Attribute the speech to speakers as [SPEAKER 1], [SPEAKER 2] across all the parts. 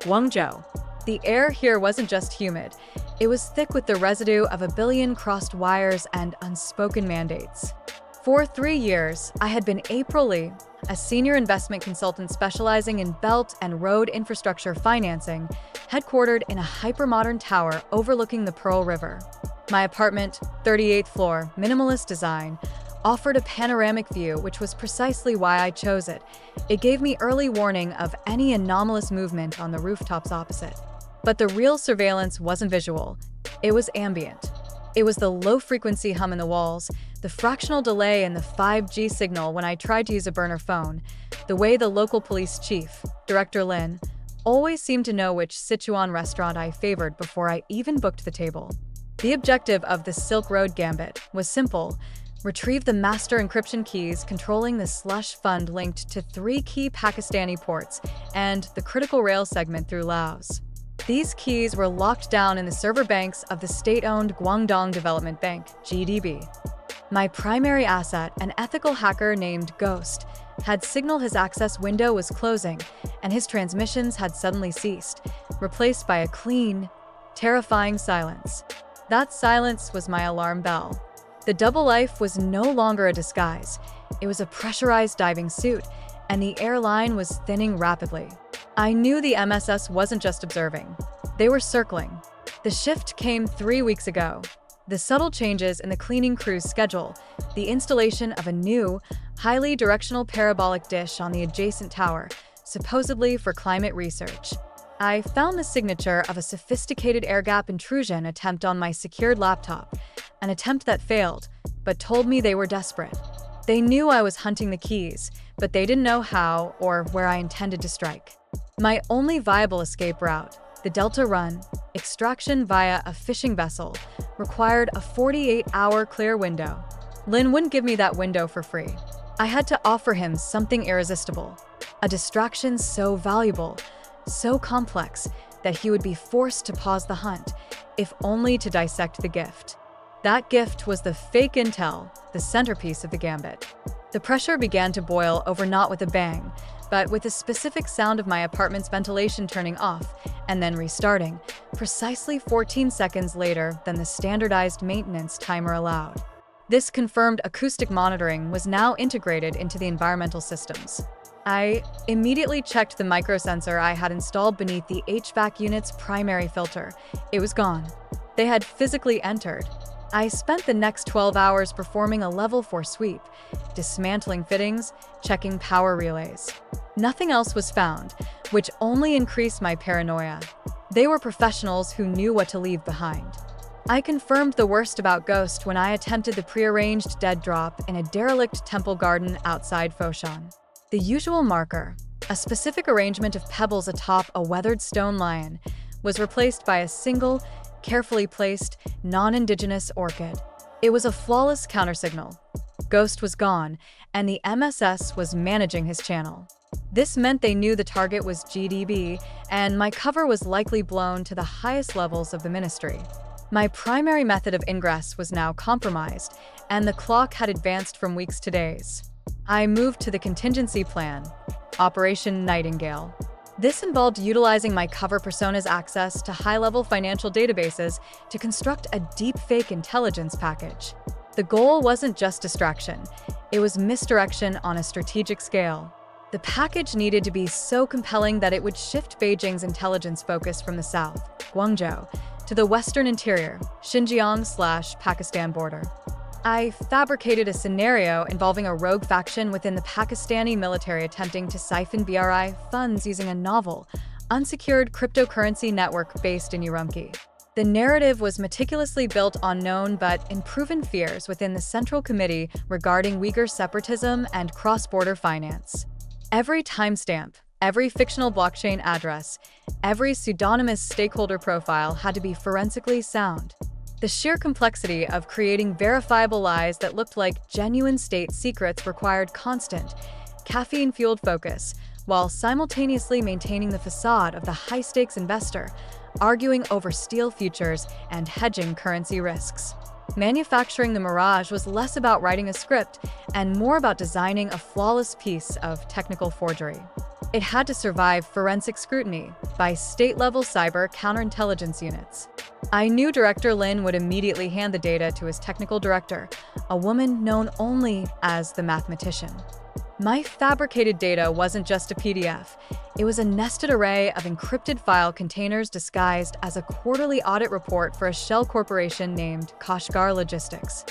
[SPEAKER 1] Guangzhou. The air here wasn't just humid, it was thick with the residue of a billion crossed wires and unspoken mandates. For 3 years, I had been April Lee, a senior investment consultant specializing in belt and road infrastructure financing, headquartered in a hypermodern tower overlooking the Pearl River. My apartment, 38th floor, minimalist design, offered a panoramic view, which was precisely why I chose it. It gave me early warning of any anomalous movement on the rooftops opposite. But the real surveillance wasn't visual, it was ambient. It was the low-frequency hum in the walls, the fractional delay in the 5G signal when I tried to use a burner phone, the way the local police chief, Director Lin, always seemed to know which Sichuan restaurant I favored before I even booked the table. The objective of the Silk Road Gambit was simple: retrieve the master encryption keys controlling the slush fund linked to 3 key Pakistani ports and the critical rail segment through Laos. These keys were locked down in the server banks of the state-owned Guangdong Development Bank, GDB. My primary asset, an ethical hacker named Ghost, had signaled his access window was closing, and his transmissions had suddenly ceased, replaced by a clean, terrifying silence. That silence was my alarm bell. The double life was no longer a disguise. It was a pressurized diving suit, and the airline was thinning rapidly. I knew the MSS wasn't just observing. They were circling. The shift came 3 weeks ago. The subtle changes in the cleaning crew's schedule, the installation of a new, highly directional parabolic dish on the adjacent tower, supposedly for climate research. I found the signature of a sophisticated air-gap intrusion attempt on my secured laptop, an attempt that failed, but told me they were desperate. They knew I was hunting the keys, but they didn't know how or where I intended to strike. My only viable escape route, the Delta Run, extraction via a fishing vessel, required a 48-hour clear window. Lin wouldn't give me that window for free. I had to offer him something irresistible, a distraction so valuable, so complex, that he would be forced to pause the hunt, if only to dissect the gift. That gift was the fake intel, the centerpiece of the gambit. The pressure began to boil over not with a bang, but with the specific sound of my apartment's ventilation turning off and then restarting, precisely 14 seconds later than the standardized maintenance timer allowed. This confirmed acoustic monitoring was now integrated into the environmental systems. I immediately checked the microsensor I had installed beneath the HVAC unit's primary filter. It was gone. They had physically entered. I spent the next 12 hours performing a level 4 sweep, dismantling fittings, checking power relays. Nothing else was found, which only increased my paranoia. They were professionals who knew what to leave behind. I confirmed the worst about Ghost when I attempted the prearranged dead drop in a derelict temple garden outside Foshan. The usual marker, a specific arrangement of pebbles atop a weathered stone lion, was replaced by a single, carefully placed, non-indigenous orchid. It was a flawless countersignal. Ghost was gone, and the MSS was managing his channel. This meant they knew the target was GDB, and my cover was likely blown to the highest levels of the ministry. My primary method of ingress was now compromised, and the clock had advanced from weeks to days. I moved to the contingency plan, Operation Nightingale. This involved utilizing my cover persona's access to high-level financial databases to construct a deepfake intelligence package. The goal wasn't just distraction, it was misdirection on a strategic scale. The package needed to be so compelling that it would shift Beijing's intelligence focus from the south, Guangzhou, to the western interior, Xinjiang/Pakistan border. I fabricated a scenario involving a rogue faction within the Pakistani military attempting to siphon BRI funds using a novel, unsecured cryptocurrency network based in Urumqi. The narrative was meticulously built on known but unproven fears within the Central Committee regarding Uyghur separatism and cross-border finance. Every timestamp, every fictional blockchain address, every pseudonymous stakeholder profile had to be forensically sound. The sheer complexity of creating verifiable lies that looked like genuine state secrets required constant, caffeine-fueled focus, while simultaneously maintaining the facade of the high-stakes investor, arguing over steel futures and hedging currency risks. Manufacturing the Mirage was less about writing a script and more about designing a flawless piece of technical forgery. It had to survive forensic scrutiny by state-level cyber counterintelligence units. I knew Director Lin would immediately hand the data to his technical director, a woman known only as the mathematician. My fabricated data wasn't just a PDF. It was a nested array of encrypted file containers disguised as a quarterly audit report for a shell corporation named Kashgar Logistics.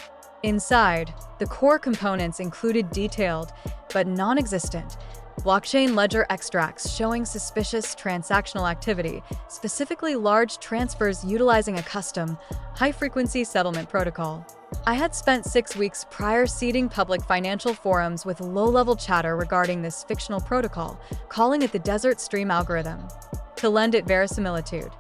[SPEAKER 1] Inside, the core components included detailed, but non-existent, blockchain ledger extracts showing suspicious transactional activity, specifically large transfers utilizing a custom, high-frequency settlement protocol. I had spent 6 weeks prior seeding public financial forums with low-level chatter regarding this fictional protocol, calling it the Desert Stream algorithm, to lend it verisimilitude.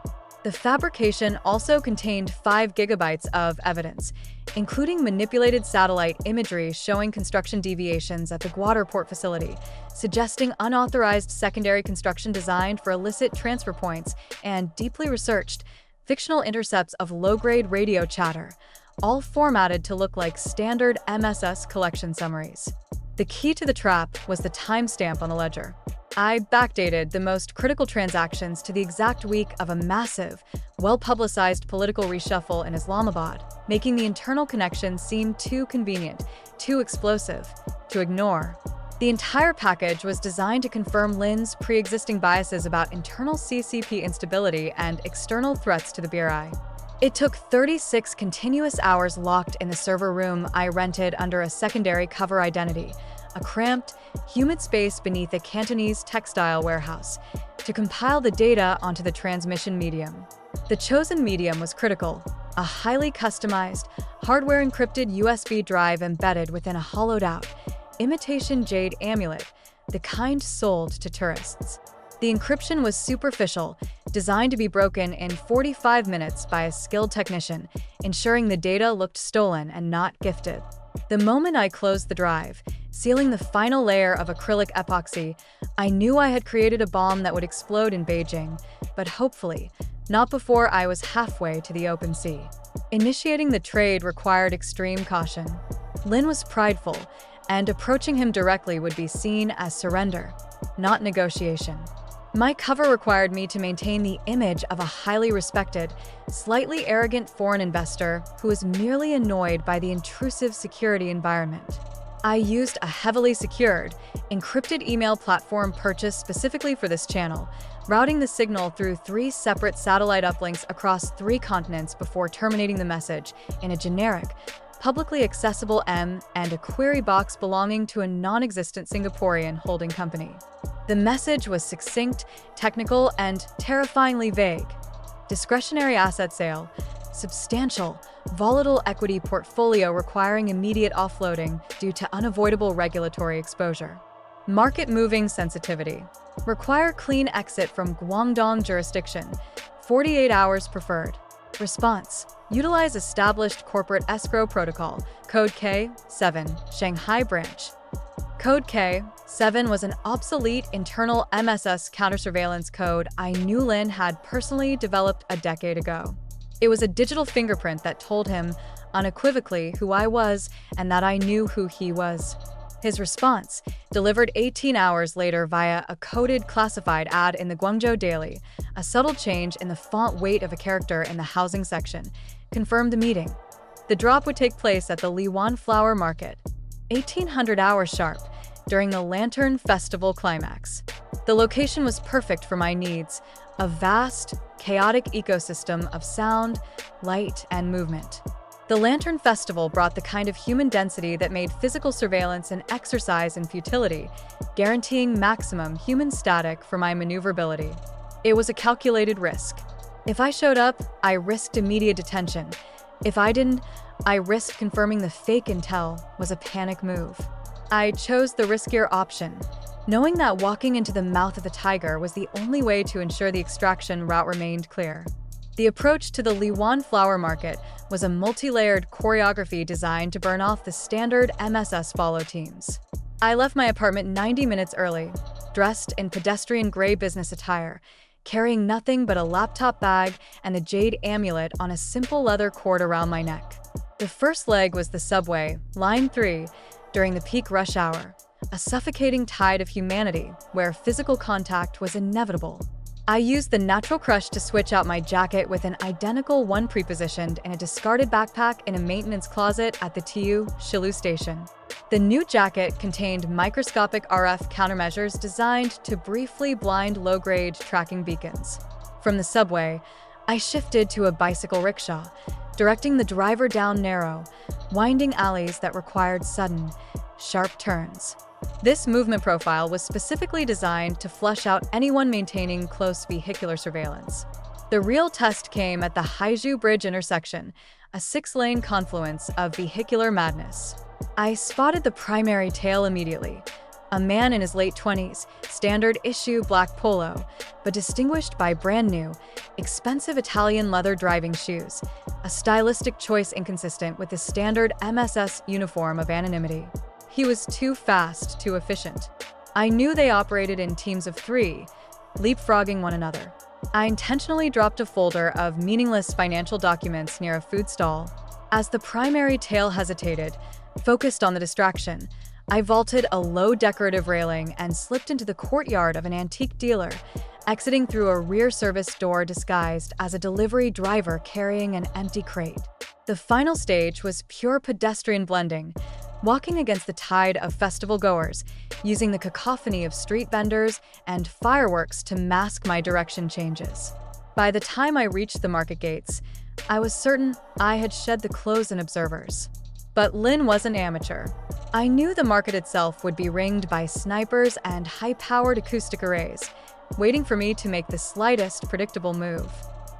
[SPEAKER 1] The fabrication also contained 5 gigabytes of evidence, including manipulated satellite imagery showing construction deviations at the Guangdong port facility, suggesting unauthorized secondary construction designed for illicit transfer points, and deeply researched, fictional intercepts of low-grade radio chatter, all formatted to look like standard MSS collection summaries. The key to the trap was the timestamp on the ledger. I backdated the most critical transactions to the exact week of a massive, well-publicized political reshuffle in Islamabad, making the internal connections seem too convenient, too explosive, to ignore. The entire package was designed to confirm Lin's pre-existing biases about internal CCP instability and external threats to the BRI. It took 36 continuous hours locked in the server room I rented under a secondary cover identity, a cramped, humid space beneath a Cantonese textile warehouse, to compile the data onto the transmission medium. The chosen medium was critical, a highly customized, hardware-encrypted USB drive embedded within a hollowed-out, imitation jade amulet, the kind sold to tourists. The encryption was superficial, designed to be broken in 45 minutes by a skilled technician, ensuring the data looked stolen and not gifted. The moment I closed the drive, sealing the final layer of acrylic epoxy, I knew I had created a bomb that would explode in Beijing, but hopefully, not before I was halfway to the open sea. Initiating the trade required extreme caution. Lin was prideful, and approaching him directly would be seen as surrender, not negotiation. My cover required me to maintain the image of a highly respected, slightly arrogant foreign investor who was merely annoyed by the intrusive security environment. I used a heavily secured, encrypted email platform purchased specifically for this channel, routing the signal through 3 separate satellite uplinks across 3 continents before terminating the message in a generic, publicly accessible and a query box belonging to a non-existent Singaporean holding company. The message was succinct, technical, and terrifyingly vague. Discretionary asset sale, substantial, volatile equity portfolio requiring immediate offloading due to unavoidable regulatory exposure. Market-moving sensitivity. Require clean exit from Guangdong jurisdiction, 48 hours preferred. Response. Utilize established corporate escrow protocol, Code K7, Shanghai branch. Code K7 was an obsolete internal MSS counter-surveillance code I knew Lin had personally developed a decade ago. It was a digital fingerprint that told him unequivocally who I was and that I knew who he was. His response, delivered 18 hours later via a coded classified ad in the Guangzhou Daily, a subtle change in the font weight of a character in the housing section, confirmed the meeting. The drop would take place at the Liwan Flower Market, 1800 hours sharp, during the Lantern Festival climax. The location was perfect for my needs, a vast, chaotic ecosystem of sound, light, and movement. The Lantern Festival brought the kind of human density that made physical surveillance an exercise in futility, guaranteeing maximum human static for my maneuverability. It was a calculated risk. If I showed up, I risked immediate detention. If I didn't, I risked confirming the fake intel was a panic move. I chose the riskier option, knowing that walking into the mouth of the tiger was the only way to ensure the extraction route remained clear. The approach to the Liwan Flower Market was a multi-layered choreography designed to burn off the standard MSS follow teams. I left my apartment 90 minutes early, dressed in pedestrian gray business attire, carrying nothing but a laptop bag and a jade amulet on a simple leather cord around my neck. The first leg was the subway, Line 3, during the peak rush hour. a suffocating tide of humanity where physical contact was inevitable. I used the natural crush to switch out my jacket with an identical one pre-positioned in a discarded backpack in a maintenance closet at the TU Shilu station. The new jacket contained microscopic RF countermeasures designed to briefly blind low-grade tracking beacons. From the subway, I shifted to a bicycle rickshaw, directing the driver down narrow, winding alleys that required sudden, sharp turns. This movement profile was specifically designed to flush out anyone maintaining close vehicular surveillance. The real test came at the Haizhu Bridge intersection, a 6-lane confluence of vehicular madness. I spotted the primary tail immediately. A man in his late 20s, standard issue black polo, but distinguished by brand new, expensive Italian leather driving shoes, a stylistic choice inconsistent with the standard MSS uniform of anonymity. He was too fast, too efficient. I knew they operated in teams of 3, leapfrogging one another. I intentionally dropped a folder of meaningless financial documents near a food stall. As the primary tail hesitated, focused on the distraction, I vaulted a low decorative railing and slipped into the courtyard of an antique dealer, exiting through a rear service door disguised as a delivery driver carrying an empty crate. The final stage was pure pedestrian blending, walking against the tide of festival goers, using the cacophony of street vendors and fireworks to mask my direction changes. By the time I reached the market gates, I was certain I had shed the clothes and observers. But Lin was an amateur. I knew the market itself would be ringed by snipers and high-powered acoustic arrays, waiting for me to make the slightest predictable move.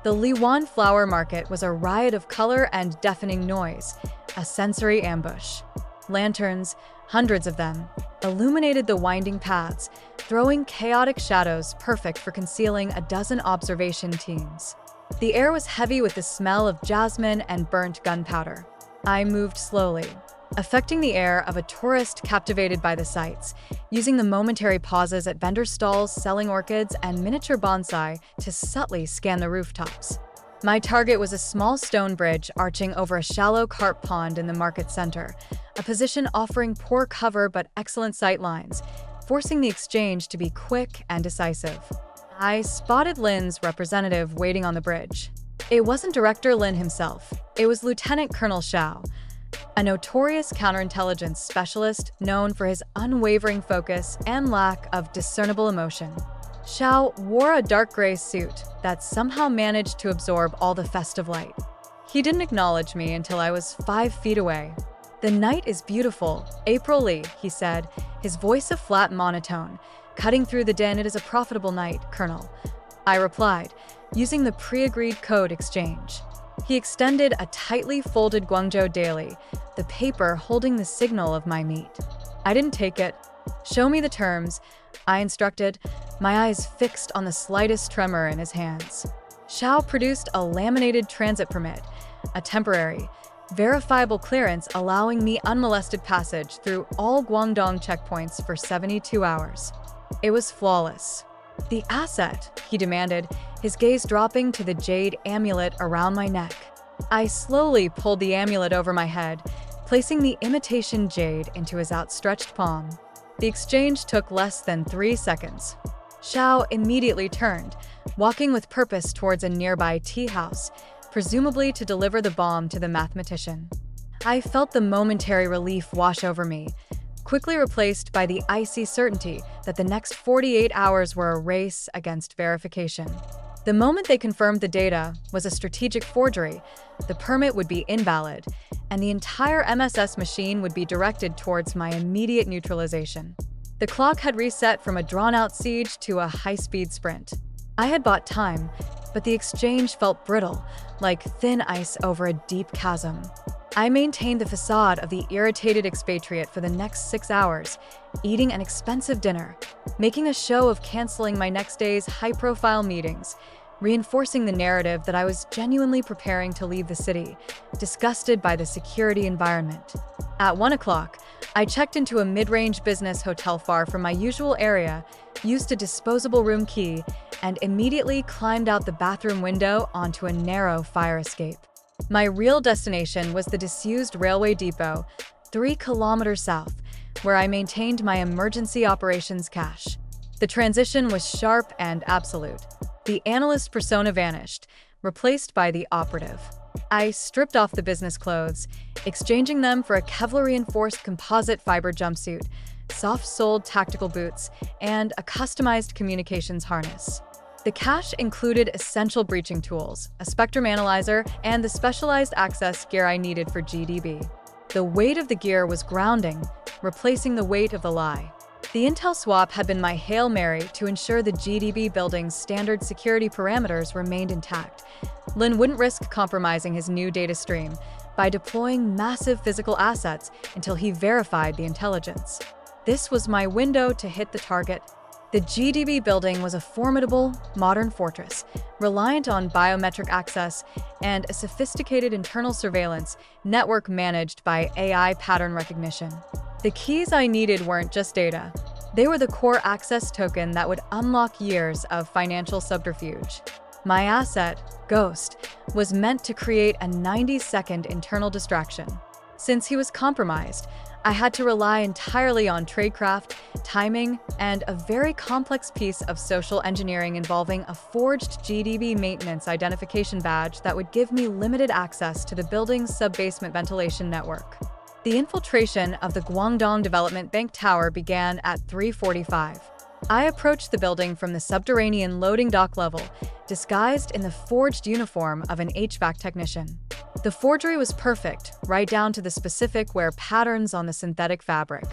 [SPEAKER 1] The Liwan flower market was a riot of color and deafening noise, a sensory ambush. Lanterns, hundreds of them, illuminated the winding paths, throwing chaotic shadows perfect for concealing a dozen observation teams. The air was heavy with the smell of jasmine and burnt gunpowder. I moved slowly, affecting the air of a tourist captivated by the sights, using the momentary pauses at vendor stalls selling orchids and miniature bonsai to subtly scan the rooftops. My target was a small stone bridge arching over a shallow carp pond in the market center, a position offering poor cover but excellent sight lines, forcing the exchange to be quick and decisive. I spotted Lin's representative waiting on the bridge. It wasn't Director Lin himself, it was Lieutenant Colonel Xiao, a notorious counterintelligence specialist known for his unwavering focus and lack of discernible emotion. Xiao wore a dark gray suit that somehow managed to absorb all the festive light. He didn't acknowledge me until I was 5 feet away. "The night is beautiful, April Lee," he said, his voice a flat monotone. "Cutting through the din, it is a profitable night, Colonel," I replied, using the pre-agreed code exchange. He extended a tightly folded Guangzhou daily, the paper holding the signal of my meet. I didn't take it. "Show me the terms," I instructed, my eyes fixed on the slightest tremor in his hands. Xiao produced a laminated transit permit, a temporary, verifiable clearance allowing me unmolested passage through all Guangdong checkpoints for 72 hours. It was flawless. "The asset," he demanded, his gaze dropping to the jade amulet around my neck. I slowly pulled the amulet over my head, placing the imitation jade into his outstretched palm. The exchange took less than 3 seconds. Xiao immediately turned, walking with purpose towards a nearby tea house, presumably to deliver the bomb to the mathematician. I felt the momentary relief wash over me, quickly replaced by the icy certainty that the next 48 hours were a race against verification. The moment they confirmed the data was a strategic forgery, the permit would be invalid, and the entire MSS machine would be directed towards my immediate neutralization. The clock had reset from a drawn-out siege to a high-speed sprint. I had bought time, but the exchange felt brittle, like thin ice over a deep chasm. I maintained the facade of the irritated expatriate for the next 6 hours, eating an expensive dinner, making a show of canceling my next day's high-profile meetings, reinforcing the narrative that I was genuinely preparing to leave the city, disgusted by the security environment. At 1 o'clock, I checked into a mid-range business hotel far from my usual area, used a disposable room key, and immediately climbed out the bathroom window onto a narrow fire escape. My real destination was the disused railway depot, 3 kilometers south, where I maintained my emergency operations cache. The transition was sharp and absolute. The analyst persona vanished, replaced by the operative. I stripped off the business clothes, exchanging them for a Kevlar-reinforced composite fiber jumpsuit, soft-soled tactical boots, and a customized communications harness. The cache included essential breaching tools, a spectrum analyzer, and the specialized access gear I needed for GDB. The weight of the gear was grounding, replacing the weight of the lie. The intel swap had been my Hail Mary to ensure the GDB building's standard security parameters remained intact. Lin wouldn't risk compromising his new data stream by deploying massive physical assets until he verified the intelligence. This was my window to hit the target. The GDB building was a formidable, modern fortress, reliant on biometric access and a sophisticated internal surveillance network managed by AI pattern recognition. The keys I needed weren't just data. They were the core access token that would unlock years of financial subterfuge. My asset, Ghost, was meant to create a 90-second internal distraction. Since he was compromised, I had to rely entirely on tradecraft, timing, and a very complex piece of social engineering involving a forged GDB maintenance identification badge that would give me limited access to the building's sub-basement ventilation network. The infiltration of the Guangdong Development Bank tower began at 3:45. I approached the building from the subterranean loading dock level, disguised in the forged uniform of an HVAC technician. The forgery was perfect, right down to the specific wear patterns on the synthetic fabric.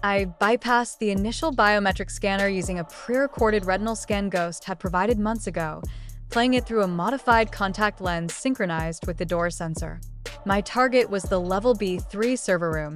[SPEAKER 1] I bypassed the initial biometric scanner using a pre-recorded retinal scan Ghost had provided months ago, playing it through a modified contact lens synchronized with the door sensor. My target was the Level B3 server room,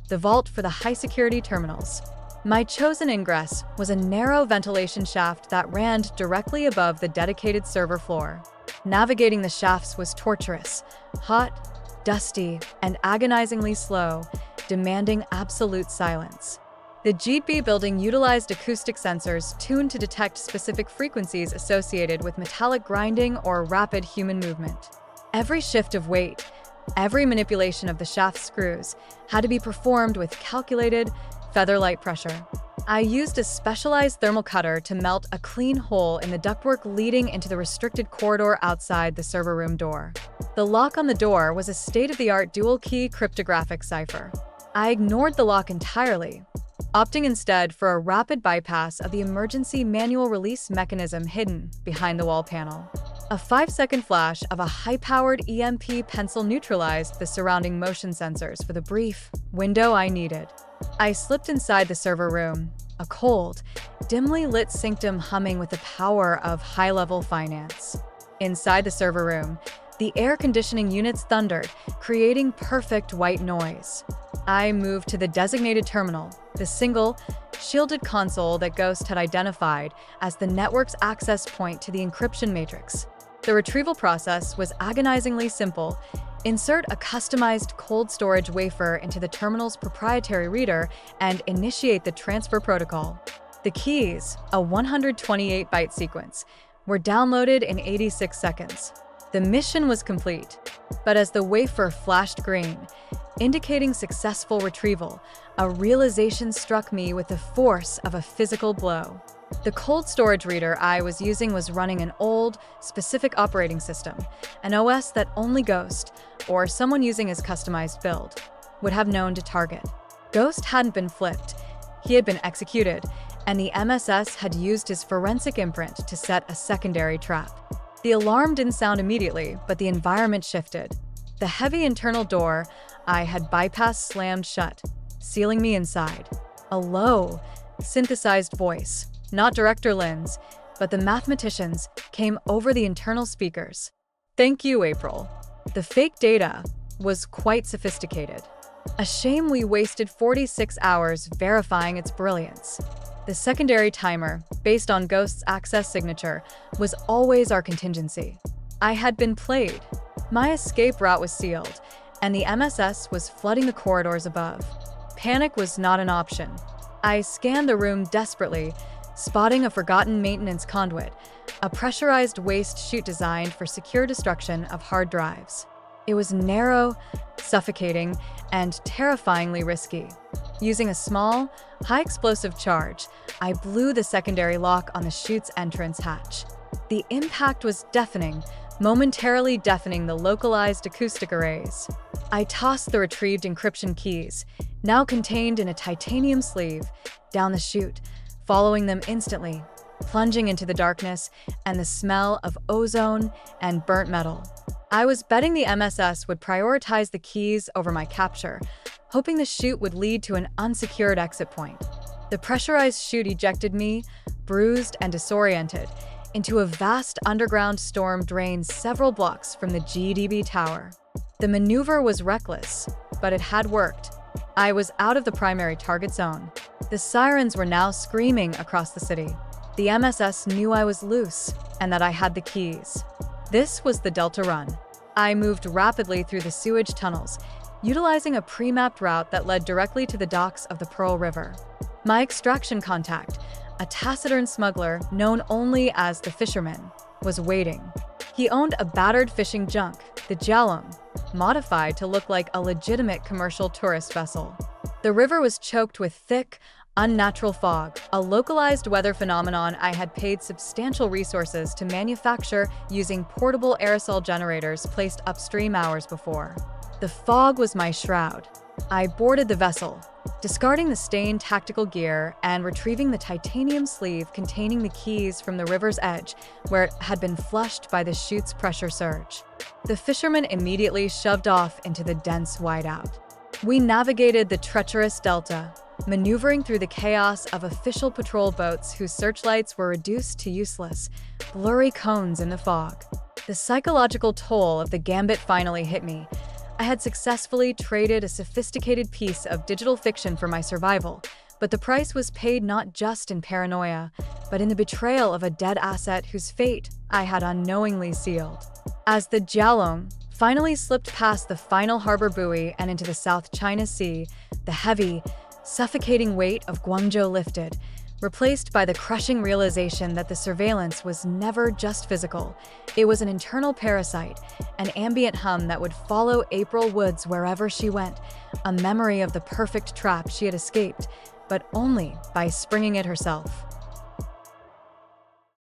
[SPEAKER 1] the vault for the high-security terminals. My chosen ingress was a narrow ventilation shaft that ran directly above the dedicated server floor. Navigating the shafts was torturous, hot, dusty, and agonizingly slow, demanding absolute silence. The GDB building utilized acoustic sensors tuned to detect specific frequencies associated with metallic grinding or rapid human movement. Every shift of weight, every manipulation of the shaft screws had to be performed with calculated, feather-light pressure. I used a specialized thermal cutter to melt a clean hole in the ductwork leading into the restricted corridor outside the server room door. The lock on the door was a state-of-the-art dual-key cryptographic cipher. I ignored the lock entirely, opting instead for a rapid bypass of the emergency manual release mechanism hidden behind the wall panel. A 5-second flash of a high-powered EMP pencil neutralized the surrounding motion sensors for the brief window I needed. I slipped inside the server room, a cold, dimly lit sanctum humming with the power of high-level finance. Inside the server room, the air conditioning units thundered, creating perfect white noise. I moved to the designated terminal, the single, shielded console that Ghost had identified as the network's access point to the encryption matrix. The retrieval process was agonizingly simple. Insert a customized cold storage wafer into the terminal's proprietary reader and initiate the transfer protocol. The keys, a 128-byte sequence, were downloaded in 86 seconds. The mission was complete, but as the wafer flashed green, indicating successful retrieval, a realization struck me with the force of a physical blow. The cold storage reader I was using was running an old, specific operating system, an OS that only Ghost, or someone using his customized build, would have known to target. Ghost hadn't been flipped, he had been executed, and the MSS had used his forensic imprint to set a secondary trap. The alarm didn't sound immediately, but the environment shifted. The heavy internal door I had bypassed slammed shut, sealing me inside. A low, synthesized voice, not Director Lin's, but the mathematicians, came over the internal speakers. "Thank you, April." The fake data was quite sophisticated. A shame we wasted 46 hours verifying its brilliance. The secondary timer, based on Ghost's access signature, was always our contingency. I had been played. My escape route was sealed, and the MSS was flooding the corridors above. Panic was not an option. I scanned the room desperately, spotting a forgotten maintenance conduit, a pressurized waste chute designed for secure destruction of hard drives. It was narrow, suffocating, and terrifyingly risky. Using a small, high-explosive charge, I blew the secondary lock on the chute's entrance hatch. The impact was deafening, momentarily deafening the localized acoustic arrays. I tossed the retrieved encryption keys, now contained in a titanium sleeve, down the chute, following them instantly, plunging into the darkness and the smell of ozone and burnt metal. I was betting the MSS would prioritize the keys over my capture, hoping the chute would lead to an unsecured exit point. The pressurized chute ejected me, bruised and disoriented, into a vast underground storm drain several blocks from the GDB tower. The maneuver was reckless, but it had worked. I was out of the primary target zone. The sirens were now screaming across the city. The MSS knew I was loose and that I had the keys. This was the Delta Run. I moved rapidly through the sewage tunnels, utilizing a pre-mapped route that led directly to the docks of the Pearl River. My extraction contact, a taciturn smuggler known only as the Fisherman, was waiting. He owned a battered fishing junk, the Jialong, modified to look like a legitimate commercial tourist vessel. The river was choked with thick, unnatural fog, a localized weather phenomenon I had paid substantial resources to manufacture using portable aerosol generators placed upstream hours before. The fog was my shroud. I boarded the vessel, discarding the stained tactical gear and retrieving the titanium sleeve containing the keys from the river's edge, where it had been flushed by the chute's pressure surge. The fisherman immediately shoved off into the dense whiteout. We navigated the treacherous delta, maneuvering through the chaos of official patrol boats whose searchlights were reduced to useless, blurry cones in the fog. The psychological toll of the gambit finally hit me. I had successfully traded a sophisticated piece of digital fiction for my survival, but the price was paid not just in paranoia, but in the betrayal of a dead asset whose fate I had unknowingly sealed. As the Jialong finally slipped past the final harbor buoy and into the South China Sea, the heavy, suffocating weight of Guangzhou lifted, replaced by the crushing realization that the surveillance was never just physical. It was an internal parasite, an ambient hum that would follow April Woods wherever she went, a memory of the perfect trap she had escaped, but only by springing it herself.